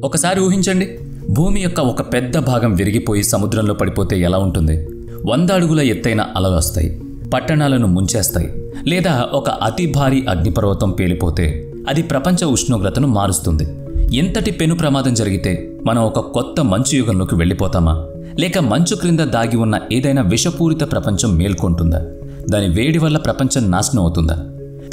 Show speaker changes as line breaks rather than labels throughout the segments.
ఒకసారి ఊహించండి, భూమి యొక్క ఒక పెద్ద భాగం విరిగిపోయి సముద్రంలో పడిపోతే ఎలా ఉంటుంది? 100 అడుగుల ఎత్తైన అలలు వస్తాయి, పట్టణాలను ముంచేస్తాయి. లేదా ఒక అతి భారీ అగ్నిపర్వతం పేలిపోతే అది ప్రపంచ ఉష్ణోగ్రతను మారుస్తుంది. ఎంతటి పెను ప్రమాదం జరిగితే మనం ఒక కొత్త మంచు యుగంలోకి వెళ్ళిపోతామా? లేక మంచు క్రింద దాగి ఉన్న ఏదైనా విషపూరిత ప్రపంచం మేల్కొంటుందా? దాని వేడి వల్ల ప్రపంచం నాశనం అవుతుందా?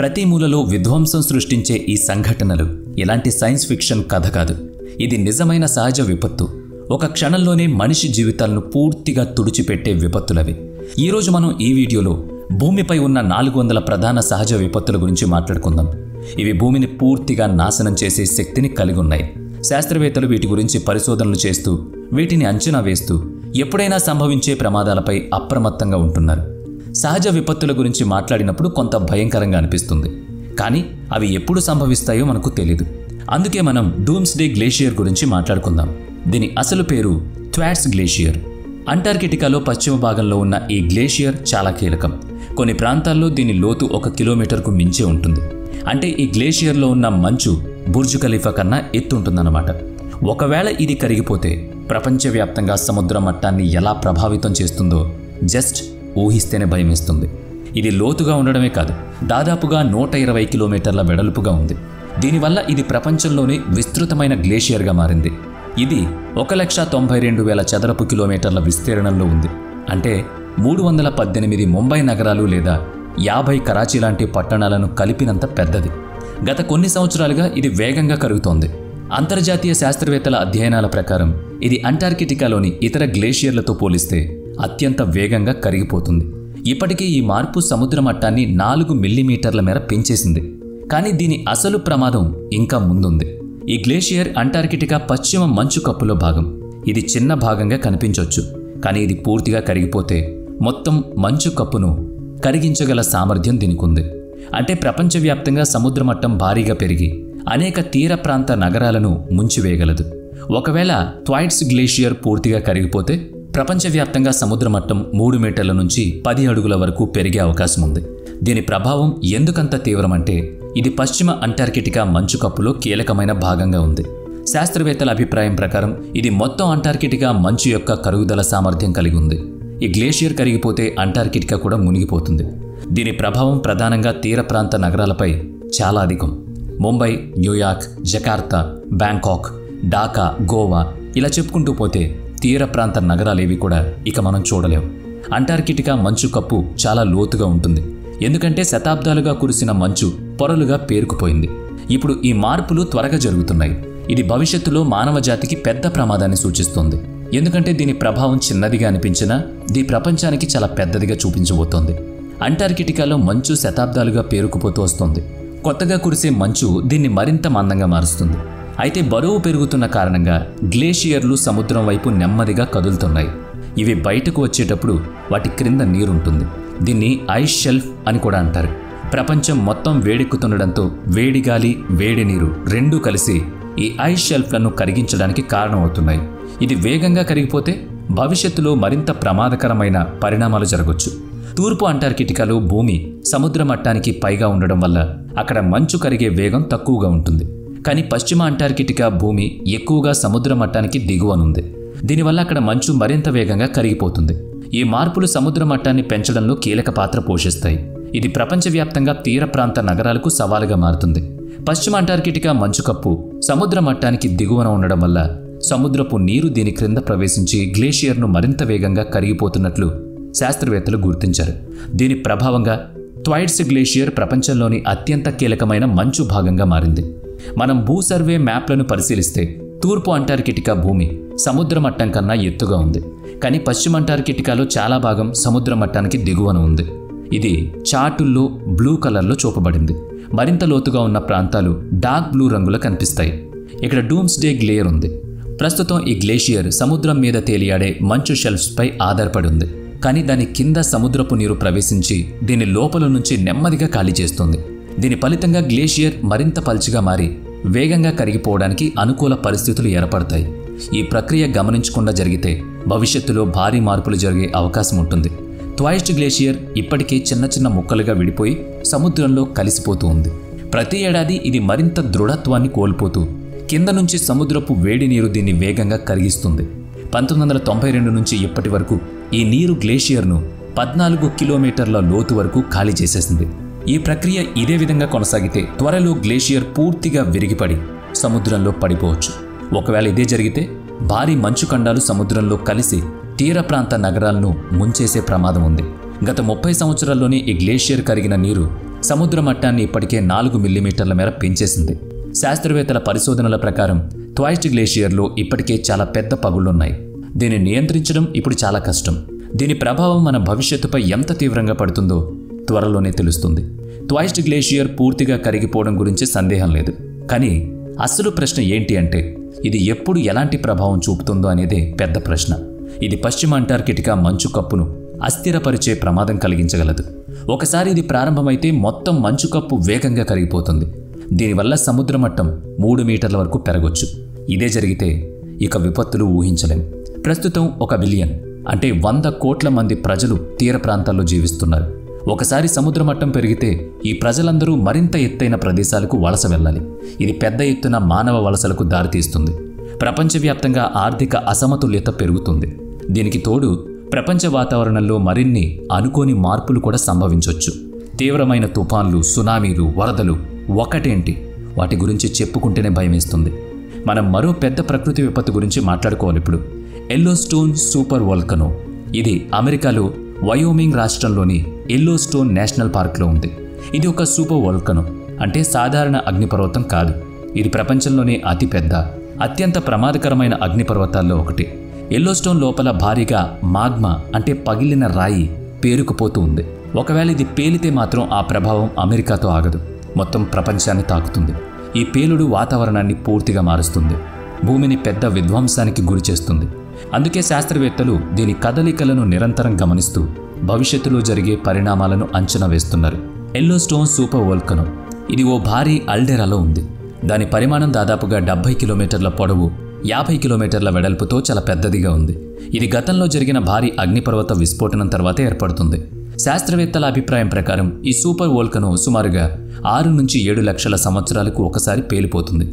ప్రతి మూలలో విధ్వంసం సృష్టించే ఈ సంఘటనలు ఎలాంటి సైన్స్ ఫిక్షన్ కథ కాదు. ఇది నిజమైన సహజ విపత్తు. ఒక క్షణంలోనే మనిషి జీవితాలను పూర్తిగా తుడిచిపెట్టే విపత్తులవి. ఈరోజు మనం ఈ వీడియోలో భూమిపై ఉన్న 400 ప్రధాన సహజ విపత్తుల గురించి మాట్లాడుకుందాం. ఇవి భూమిని పూర్తిగా నాశనం చేసే శక్తిని కలిగి ఉన్నాయి. శాస్త్రవేత్తలు వీటి గురించి పరిశోధనలు చేస్తూ, వీటిని అంచనా వేస్తూ ఎప్పుడైనా సంభవించే ప్రమాదాలపై అప్రమత్తంగా ఉంటున్నారు. సహజ విపత్తుల గురించి మాట్లాడినప్పుడు కొంత భయంకరంగా అనిపిస్తుంది, కానీ అవి ఎప్పుడు సంభవిస్తాయో మనకు తెలీదు. అందుకే మనం డూమ్స్డే గ్లేషియర్ గురించి మాట్లాడుకుందాం. దీని అసలు పేరు థ్వాట్స్ గ్లేషియర్. అంటార్కిటికాలో పశ్చిమ భాగంలో ఉన్న ఈ గ్లేషియర్ చాలా కీలకం. కొన్ని ప్రాంతాల్లో దీని లోతు 1 కిలోమీటర్కు మించే ఉంటుంది. అంటే ఈ గ్లేషియర్లో ఉన్న మంచు బుర్జ్ ఖలీఫా కన్నా ఎత్తుంటుందన్నమాట. ఒకవేళ ఇది కరిగిపోతే ప్రపంచవ్యాప్తంగా సముద్ర మట్టాన్ని ఎలా ప్రభావితం చేస్తుందో జస్ట్ ఊహిస్తేనే భయమేస్తుంది. ఇది లోతుగా ఉండడమే కాదు, దాదాపుగా 120 కిలోమీటర్ల వెడల్పుగా ఉంది. దీనివల్ల ఇది ప్రపంచంలోనే విస్తృతమైన గ్లేషియర్గా మారింది. ఇది 1,92,000 చదరపు కిలోమీటర్ల విస్తీర్ణంలో ఉంది. అంటే 318 ముంబై నగరాలు లేదా 50 కరాచీ లాంటి పట్టణాలను కలిపినంత పెద్దది. గత కొన్ని సంవత్సరాలుగా ఇది వేగంగా కరుగుతోంది. అంతర్జాతీయ శాస్త్రవేత్తల అధ్యయనాల ప్రకారం ఇది అంటార్కిటికాలోని ఇతర గ్లేషియర్లతో పోలిస్తే అత్యంత వేగంగా కరిగిపోతుంది. ఇప్పటికీ ఈ మార్పు సముద్ర మట్టాన్ని 4 మిల్లీమీటర్ల మేర పెంచేసింది. కానీ దీని అసలు ప్రమాదం ఇంకా ముందుంది. ఈ గ్లేషియర్ అంటార్కిటికా పశ్చిమ మంచు కప్పులో భాగం. ఇది చిన్న భాగంగా కనిపించవచ్చు, కానీ ఇది పూర్తిగా కరిగిపోతే మొత్తం మంచు కప్పును కరిగించగల సామర్థ్యం దీనికి ఉంది. అంటే ప్రపంచవ్యాప్తంగా సముద్ర మట్టం భారీగా పెరిగి అనేక తీర ప్రాంత నగరాలను ముంచివేయగలదు. ఒకవేళ థ్వాట్స్ గ్లేషియర్ పూర్తిగా కరిగిపోతే ప్రపంచవ్యాప్తంగా సముద్ర మట్టం 3 మీటర్ల నుంచి 10 అడుగుల వరకు పెరిగే అవకాశం ఉంది. దీని ప్రభావం ఎందుకంత తీవ్రమంటే ఇది పశ్చిమ అంటార్కిటికా మంచు కప్పులో కీలకమైన భాగంగా ఉంది. శాస్త్రవేత్తల అభిప్రాయం ప్రకారం ఇది మొత్తం అంటార్కిటికా మంచు యొక్క కరుగుదల సామర్థ్యం కలిగి ఉంది. ఈ గ్లేషియర్ కరిగిపోతే అంటార్కిటికా కూడా మునిగిపోతుంది. దీని ప్రభావం ప్రధానంగా తీర ప్రాంత నగరాలపై చాలా అధికం. Mumbai, New York, Jakarta, Bangkok, Dhaka, Goa ఇలా చెప్పుకుంటూ పోతే తీర ప్రాంత నగరాలేవి కూడా ఇక మనం చూడలేం. అంటార్కిటికా మంచు కప్పు చాలా లోతుగా ఉంటుంది, ఎందుకంటే శతాబ్దాలుగా కురిసిన మంచు పొరలుగా పేరుకుపోయింది. ఇప్పుడు ఈ మార్పులు త్వరగా జరుగుతున్నాయి. ఇది భవిష్యత్తులో మానవ జాతికి పెద్ద ప్రమాదాన్ని సూచిస్తోంది. ఎందుకంటే దీని ప్రభావం చిన్నదిగా అనిపించినా ఇది ప్రపంచానికి చాలా పెద్దదిగా చూపించబోతోంది. అంటార్కిటికాలో మంచు శతాబ్దాలుగా పేరుకుపోతూ వస్తోంది. కొత్తగా కురిసే మంచు దీన్ని మరింత మందంగా మారుస్తుంది. అయితే బరువు పెరుగుతున్న కారణంగా గ్లేషియర్లు సముద్రం వైపు నెమ్మదిగా కదులుతున్నాయి. ఇవి బయటకు వచ్చేటప్పుడు వాటి క్రింద నీరుంటుంది. దీన్ని ఐస్ షెల్ఫ్ అని కూడా అంటారు. ప్రపంచం మొత్తం వేడెక్కుతుండడంతో వేడి గాలి, వేడి నీరు రెండూ కలిసి ఈ ఐస్ షెల్ఫ్లను కరిగించడానికి కారణమవుతున్నాయి. ఇది వేగంగా కరిగిపోతే భవిష్యత్తులో మరింత ప్రమాదకరమైన పరిణామాలు జరగవచ్చు. తూర్పు అంటార్కిటికాలో భూమి సముద్ర మట్టానికి పైగా ఉండడం వల్ల అక్కడ మంచు కరిగే వేగం తక్కువగా ఉంటుంది. కానీ పశ్చిమ అంటార్కిటికా భూమి ఎక్కువగా సముద్ర మట్టానికి దిగువనుంది. దీనివల్ల అక్కడ మంచు మరింత వేగంగా కరిగిపోతుంది. ఈ మార్పులు సముద్ర మట్టాన్ని పెంచడంలో కీలక పాత్ర పోషిస్తాయి. ఇది ప్రపంచవ్యాప్తంగా తీర ప్రాంత నగరాలకు సవాలుగా మారుతుంది. పశ్చిమ అంటార్కిటికా మంచు కప్పు సముద్ర మట్టానికి దిగువన ఉండడం వల్ల సముద్రపు నీరు దీని క్రింద ప్రవేశించి గ్లేషియర్ను మరింత వేగంగా కరిగిపోతున్నట్లు శాస్త్రవేత్తలు గుర్తించారు. దీని ప్రభావంగా థ్వాట్స్ గ్లేషియర్ ప్రపంచంలోని అత్యంత కీలకమైన మంచు భాగంగా మారింది. మనం భూ సర్వే మ్యాప్లను పరిశీలిస్తే తూర్పు అంటార్కిటికా భూమి సముద్ర మట్టం కన్నా ఎత్తుగా ఉంది. కానీ పశ్చిమ అంటార్కిటికాలో చాలా భాగం సముద్ర మట్టానికి దిగువన ఉంది. ఇది చార్టుల్లో బ్లూ కలర్లో చూపబడింది. మరింత లోతుగా ఉన్న ప్రాంతాలు డార్క్ బ్లూ రంగులో కనిపిస్తాయి. ఇక్కడ డూమ్స్డే గ్లేయర్ ఉంది. ప్రస్తుతం ఈ గ్లేషియర్ సముద్రం మీద తేలియాడే మంచు షెల్ఫ్స్పై ఆధారపడి ఉంది. కానీ దాని కింద సముద్రపు నీరు ప్రవేశించి దీని లోపల నుంచి నెమ్మదిగా ఖాళీ చేస్తుంది. దీని ఫలితంగా గ్లేషియర్ మరింత పల్చగా మారి వేగంగా కరిగిపోవడానికి అనుకూల పరిస్థితులు ఏర్పడతాయి. ఈ ప్రక్రియ గమనించకుండా జరిగితే భవిష్యత్తులో భారీ మార్పులు జరిగే అవకాశం ఉంటుంది. థ్వాట్స్ గ్లేషియర్ ఇప్పటికే చిన్న చిన్న ముక్కలుగా విడిపోయి సముద్రంలో కలిసిపోతూ ఉంది. ప్రతి ఏడాది ఇది మరింత దృఢత్వాన్ని కోల్పోతూ కింద నుంచి సముద్రపు వేడి నీరు దీన్ని వేగంగా కరిగిస్తుంది. 1992 నుంచి ఇప్పటి వరకు ఈ నీరు గ్లేషియర్ను 14 కిలోమీటర్ల లోతు వరకు ఖాళీ చేసేసింది. ఈ ప్రక్రియ ఇదే విధంగా కొనసాగితే త్వరలో గ్లేషియర్ పూర్తిగా విరిగిపడి సముద్రంలో పడిపోవచ్చు. ఒకవేళ ఇదే జరిగితే భారీ మంచు ఖండాలు సముద్రంలో కలిసి తీర ప్రాంత నగరాలను ముంచేసే ప్రమాదం ఉంది. గత 30 సంవత్సరాల్లోనే ఈ గ్లేషియర్ కరిగిన నీరు సముద్ర మట్టాన్ని ఇప్పటికే 4 మిల్లీమీటర్ల మేర పెంచేసింది. శాస్త్రవేత్తల పరిశోధనల ప్రకారం ట్వైస్ట్ గ్లేషియర్లో ఇప్పటికే చాలా పెద్ద పగుళ్లున్నాయి. దీన్ని నియంత్రించడం ఇప్పుడు చాలా కష్టం. దీని ప్రభావం మన భవిష్యత్తుపై ఎంత తీవ్రంగా పడుతుందో త్వరలోనే తెలుస్తుంది. ట్వైస్ట్ గ్లేషియర్ పూర్తిగా కరిగిపోవడం గురించి సందేహం లేదు. కానీ అసలు ప్రశ్న ఏంటి అంటే ఇది ఎప్పుడు ఎలాంటి ప్రభావం చూపుతుందో అనేదే పెద్ద ప్రశ్న. ఇది పశ్చిమ అంటార్కిటికా మంచు కప్పును అస్థిరపరిచే ప్రమాదం కలిగించగలదు. ఒకసారి ఇది ప్రారంభమైతే మొత్తం మంచు కప్పు వేగంగా కరిగిపోతుంది. దీనివల్ల సముద్ర మట్టం 3 మీటర్ల వరకు పెరగొచ్చు. ఇదే జరిగితే ఇక విపత్తులు ఊహించలేం. ప్రస్తుతం 1 బిలియన్ అంటే 100 కోట్ల మంది ప్రజలు తీర ప్రాంతాల్లో జీవిస్తున్నారు. ఒకసారి సముద్ర మట్టం పెరిగితే ఈ ప్రజలందరూ మరింత ఎత్తైన ప్రదేశాలకు వలస వెళ్ళాలి. ఇది పెద్ద ఎత్తున మానవ వలసలకు దారితీస్తుంది. ప్రపంచవ్యాప్తంగా ఆర్థిక అసమతుల్యత పెరుగుతుంది. దీనికి తోడు ప్రపంచ వాతావరణంలో మరిన్ని అనుకోని మార్పులు కూడా సంభవించవచ్చు. తీవ్రమైన తుఫాన్లు, సునామీలు, వరదలు ఒకటేంటి వాటి గురించి చెప్పుకుంటేనే భయమేస్తుంది. మనం మరో పెద్ద ప్రకృతి విపత్తు గురించి మాట్లాడుకోవాలి ఇప్పుడు. Yellowstone super volcano. ఇది అమెరికాలో వయోమింగ్ రాష్ట్రంలోని ఎల్లోస్టోన్ నేషనల్ పార్క్లో ఉంది. ఇది ఒక సూపర్ వోల్కనో అంటే సాధారణ అగ్నిపర్వతం కాదు. ఇది ప్రపంచంలోనే అతిపెద్ద, అత్యంత ప్రమాదకరమైన అగ్నిపర్వతాల్లో ఒకటి. ఎల్లోస్టోన్ లోపల భారీగా మాగ్మా అంటే పగిలిన రాయి పేరుకుపోతూ ఉంది. ఒకవేళ ఇది పేలితే మాత్రం ఆ ప్రభావం అమెరికాతో ఆగదు, మొత్తం ప్రపంచాన్ని తాకుతుంది. ఈ పేలుడు వాతావరణాన్ని పూర్తిగా మారుస్తుంది, భూమిని పెద్ద విధ్వంసానికి గురి చేస్తుంది. అందుకే శాస్త్రవేత్తలు దీని కదలికలను నిరంతరం గమనిస్తూ భవిష్యత్తులో జరిగే పరిణామాలను అంచనా వేస్తున్నారు. ఎల్లోస్టోన్ సూపర్ వోల్కనో ఇది ఓ భారీ అల్డెరాలో ఉంది. దాని పరిమాణం దాదాపుగా 70 కిలోమీటర్ల పొడవు, 50 కిలోమీటర్ల వెడల్పుతో చాలా పెద్దదిగా ఉంది. ఇది గతంలో జరిగిన భారీ అగ్నిపర్వత విస్ఫోటనం తర్వాతే ఏర్పడుతుంది. శాస్త్రవేత్తల అభిప్రాయం ప్రకారం ఈ సూపర్ వోల్కనో సుమారుగా 6 నుంచి 7 లక్షల సంవత్సరాలకు ఒకసారి పేలిపోతుంది.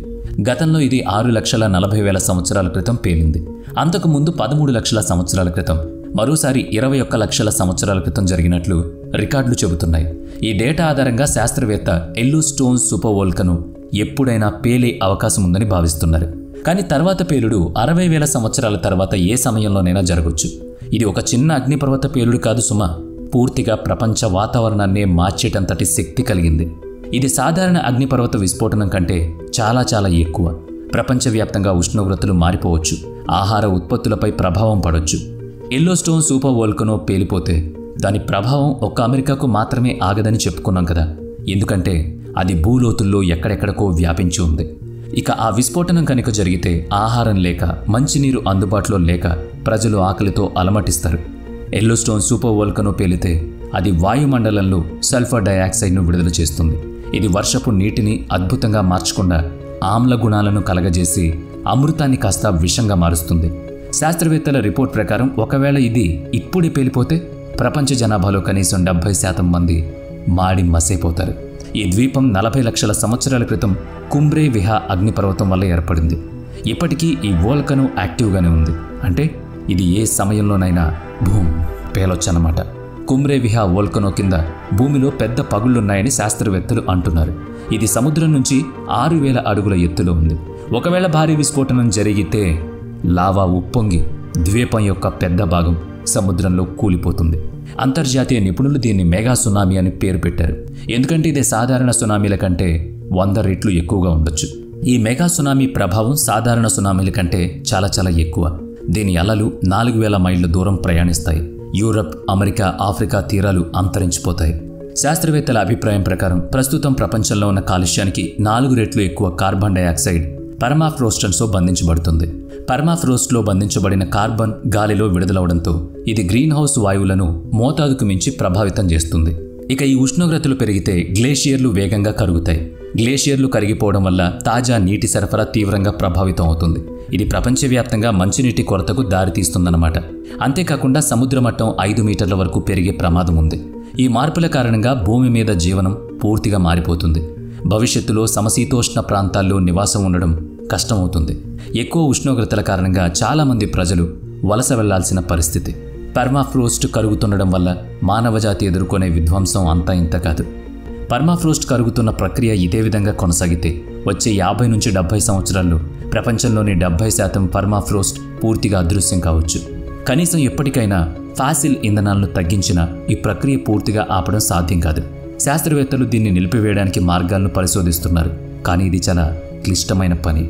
గతంలో ఇది 6,40,000 సంవత్సరాల క్రితం పేలింది. అంతకుముందు 13 లక్షల సంవత్సరాల క్రితం, మరోసారి 21 లక్షల సంవత్సరాల క్రితం జరిగినట్లు రికార్డులు చెబుతున్నాయి. ఈ డేటా ఆధారంగా శాస్త్రవేత్త ఎల్లోస్టోన్ సూపర్ వోల్కనో ఎప్పుడైనా పేలే అవకాశం ఉందని భావిస్తున్నారు. కానీ తర్వాత పేలుడు 60,000 సంవత్సరాల తర్వాత ఏ సమయంలోనైనా జరగవచ్చు. ఇది ఒక చిన్న అగ్నిపర్వత పేలుడు కాదు సుమా, పూర్తిగా ప్రపంచ వాతావరణాన్నే మార్చేటంతటి శక్తి కలిగింది. ఇది సాధారణ అగ్నిపర్వత విస్ఫోటనం కంటే చాలా చాలా ఎక్కువ. ప్రపంచవ్యాప్తంగా ఉష్ణోగ్రతలు మారిపోవచ్చు, ఆహార ఉత్పత్తులపై ప్రభావం పడవచ్చు. ఎల్లోస్టోన్ సూపర్ వోల్కనో పేలిపోతే దాని ప్రభావం ఒక్క అమెరికాకు మాత్రమే ఆగదని చెప్పుకున్నాం కదా, ఎందుకంటే అది భూలోతుల్లో ఎక్కడెక్కడికో వ్యాపించి ఉంది. ఇక ఆ విస్ఫోటనం కనుక జరిగితే ఆహారం లేక, మంచినీరు అందుబాటులో లేక ప్రజలు ఆకలితో అలమటిస్తారు. ఎల్లోస్టోన్ సూపర్ వోల్కనో పేలితే అది వాయుమండలంలో సల్ఫర్ డయాక్సైడ్ను విడుదల చేస్తుంది. ఇది వర్షపు నీటిని అద్భుతంగా మార్చకుండా ఆమ్ల గుణాలను కలగజేసి అమృతాన్ని కాస్త విషంగా మారుస్తుంది. శాస్త్రవేత్తల రిపోర్ట్ ప్రకారం ఒకవేళ ఇది ఇప్పుడే పేలిపోతే ప్రపంచ జనాభాలో కనీసం 70% మంది మాడి మసైపోతారు. ఈ ద్వీపం 40 లక్షల సంవత్సరాల క్రితం కుంబ్రే విహా అగ్నిపర్వతం వల్ల ఏర్పడింది. ఇప్పటికీ ఈ వోల్కనో యాక్టివ్గానే ఉంది. అంటే ఇది ఏ సమయంలోనైనా పేలొచ్చన్నమాట. కుంబ్రే విహా వోల్కనో కింద భూమిలో పెద్ద పగుళ్లున్నాయని శాస్త్రవేత్తలు అంటున్నారు. ఇది సముద్రం నుంచి 6,000 అడుగుల ఎత్తులో ఉంది. ఒకవేళ భారీ విస్ఫోటనం జరిగితే లావా ఉప్పొంగి ద్వీపం యొక్క పెద్ద భాగం సముద్రంలో కూలిపోతుంది. అంతర్జాతీయ నిపుణులు దీన్ని మెగా సునామీ అని పేరు పెట్టారు. ఎందుకంటే ఇది సాధారణ సునామీల కంటే 100 రెట్లు ఎక్కువగా ఉండొచ్చు. ఈ మెగా సునామీ ప్రభావం సాధారణ సునామీల కంటే చాలా చాలా ఎక్కువ. దీని అలలు 4,000 మైళ్ళ దూరం ప్రయాణిస్తాయి. యూరప్, అమెరికా, ఆఫ్రికా తీరాలు అంతరించిపోతాయి. శాస్త్రవేత్తల అభిప్రాయం ప్రకారం ప్రస్తుతం ప్రపంచంలో ఉన్న కాలుష్యానికి 4 రెట్లు ఎక్కువ కార్బన్ డయాక్సైడ్ పర్మాఫ్రోస్టన్స్తో బంధించబడుతుంది. పర్మాఫ్రోస్ట్లో బంధించబడిన కార్బన్ గాలిలో విడుదలవడంతో ఇది గ్రీన్ హౌస్ వాయువులను మోతాదుకు మించి ప్రభావితం చేస్తుంది. ఇక ఈ ఉష్ణోగ్రతలు పెరిగితే గ్లేషియర్లు వేగంగా కరుగుతాయి. గ్లేషియర్లు కరిగిపోవడం వల్ల తాజా నీటి సరఫరా తీవ్రంగా ప్రభావితం అవుతుంది. ఇది ప్రపంచవ్యాప్తంగా మంచినీటి కొరతకు దారితీస్తుందన్నమాట. అంతేకాకుండా సముద్ర మట్టం 5 మీటర్ల వరకు పెరిగే ప్రమాదం ఉంది. ఈ మార్పుల కారణంగా భూమి మీద జీవనం పూర్తిగా మారిపోతుంది. భవిష్యత్తులో సమశీతోష్ణ ప్రాంతాల్లో నివాసం ఉండడం కష్టమవుతుంది. ఎక్కువ ఉష్ణోగ్రతల కారణంగా చాలామంది ప్రజలు వలస వెళ్లాల్సిన పరిస్థితి. పర్మాఫ్రోస్ట్ కరుగుతుండడం వల్ల మానవజాతి ఎదుర్కొనే విధ్వంసం అంతా ఇంత కాదు. పర్మాఫ్రోస్ట్ కరుగుతున్న ప్రక్రియ ఇదే విధంగా కొనసాగితే వచ్చే 50 నుంచి 70 సంవత్సరాల్లో ప్రపంచంలోని 70% పర్మాఫ్రోస్ట్ పూర్తిగా అదృశ్యం కావచ్చు. కనీసం ఎప్పటికైనా ఫాసిల్ ఇంధనాలను తగ్గించిన ఈ ప్రక్రియ పూర్తిగా ఆపడం సాధ్యం కాదు. శాస్త్రవేత్తలు దీన్ని నిలిపివేయడానికి మార్గాలను పరిశోధిస్తున్నారు, కానీ ఇది చాలా క్లిష్టమైన పని.